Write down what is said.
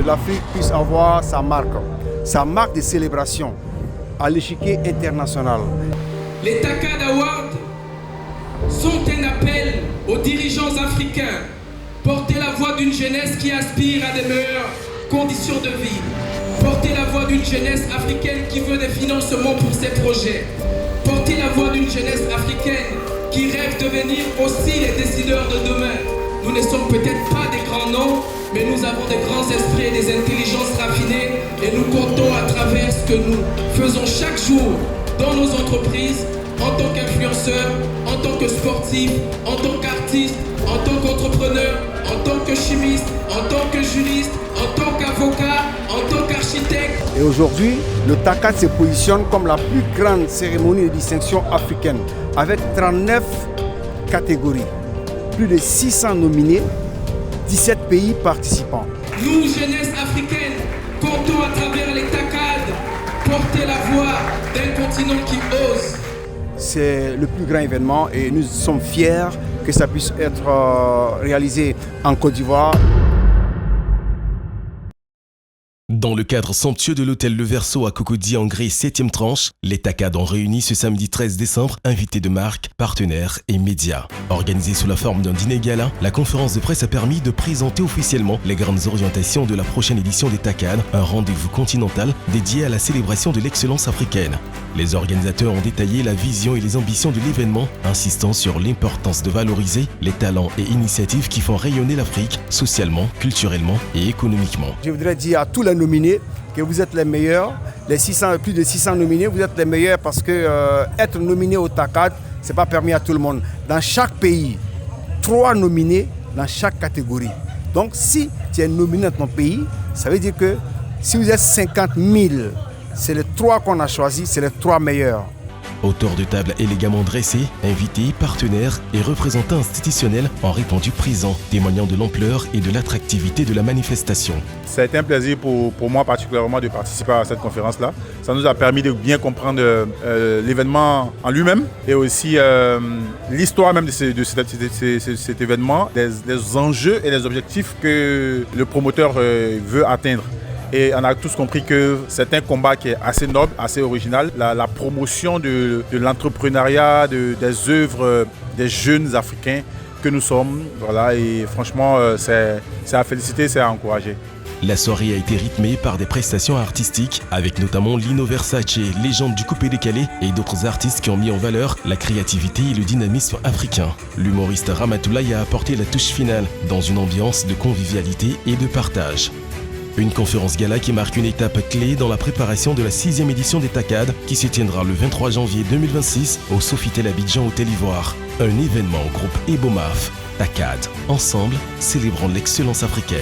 l'Afrique puisse avoir sa marque de célébration à l'échiquier international. Les TACAD Awards sont un appel aux dirigeants africains. Porter la voix d'une jeunesse qui aspire à des meilleures conditions de vie. Porter la voix d'une jeunesse africaine qui veut des financements pour ses projets. Porter la voix d'une jeunesse africaine qui rêve de devenir aussi les décideurs de demain. Nous ne sommes peut-être pas des grands noms, mais nous avons des grands esprits et des intelligences raffinées et nous comptons à travers ce que nous faisons chaque jour dans nos entreprises, en tant qu'influenceurs, en tant que sportifs, en tant qu'artistes, en tant qu'entrepreneurs, en tant que chimistes, en tant que juristes, en tant qu'avocats, en tant qu'architectes. Et aujourd'hui, le TACAD se positionne comme la plus grande cérémonie de distinction africaine, avec 39 catégories, plus de 600 nominés, 17 pays participants. Nous, jeunesse africaine, comptons à travers les TACAD porter la voix d'un continent qui ose. C'est le plus grand événement et nous sommes fiers que ça puisse être réalisé en Côte d'Ivoire. Dans le cadre somptueux de l'hôtel Le Verseau à Cocody en Grès 7e tranche, les TACAD ont réuni ce samedi 13 décembre invités de marques, partenaires et médias. Organisée sous la forme d'un dîner gala, la conférence de presse a permis de présenter officiellement les grandes orientations de la prochaine édition des TACAD, un rendez-vous continental dédié à la célébration de l'excellence africaine. Les organisateurs ont détaillé la vision et les ambitions de l'événement, insistant sur l'importance de valoriser les talents et initiatives qui font rayonner l'Afrique socialement, culturellement et économiquement. Je voudrais dire à tous les nominés que vous êtes les meilleurs, plus de 600 nominés, vous êtes les meilleurs parce que être nominé au TACAD, ce n'est pas permis à tout le monde. Dans chaque pays, 3 nominés dans chaque catégorie. Donc si tu es nominé dans ton pays, ça veut dire que si vous êtes 50 000, c'est les 3 qu'on a choisis, c'est les 3 meilleurs. Autour de table élégamment dressés, invités, partenaires et représentants institutionnels ont répondu présents, témoignant de l'ampleur et de l'attractivité de la manifestation. Ça a été un plaisir pour moi particulièrement de participer à cette conférence-là. Ça nous a permis de bien comprendre l'événement en lui-même et aussi l'histoire même de cet événement, les enjeux et les objectifs que le promoteur veut atteindre. Et on a tous compris que c'est un combat qui est assez noble, assez original. La promotion de l'entrepreneuriat, des œuvres des jeunes Africains que nous sommes. Voilà, et franchement, c'est à féliciter, c'est à encourager. La soirée a été rythmée par des prestations artistiques, avec notamment Lino Versace, légende du coupé décalé, et d'autres artistes qui ont mis en valeur la créativité et le dynamisme africain. L'humoriste Ramatoulaye a apporté la touche finale dans une ambiance de convivialité et de partage. Une conférence gala qui marque une étape clé dans la préparation de la 6e édition des TACAD qui se tiendra le 23 janvier 2026 au Sofitel Abidjan Hôtel Ivoire. Un événement au groupe Ebomaf. TACAD. Ensemble, célébrons l'excellence africaine.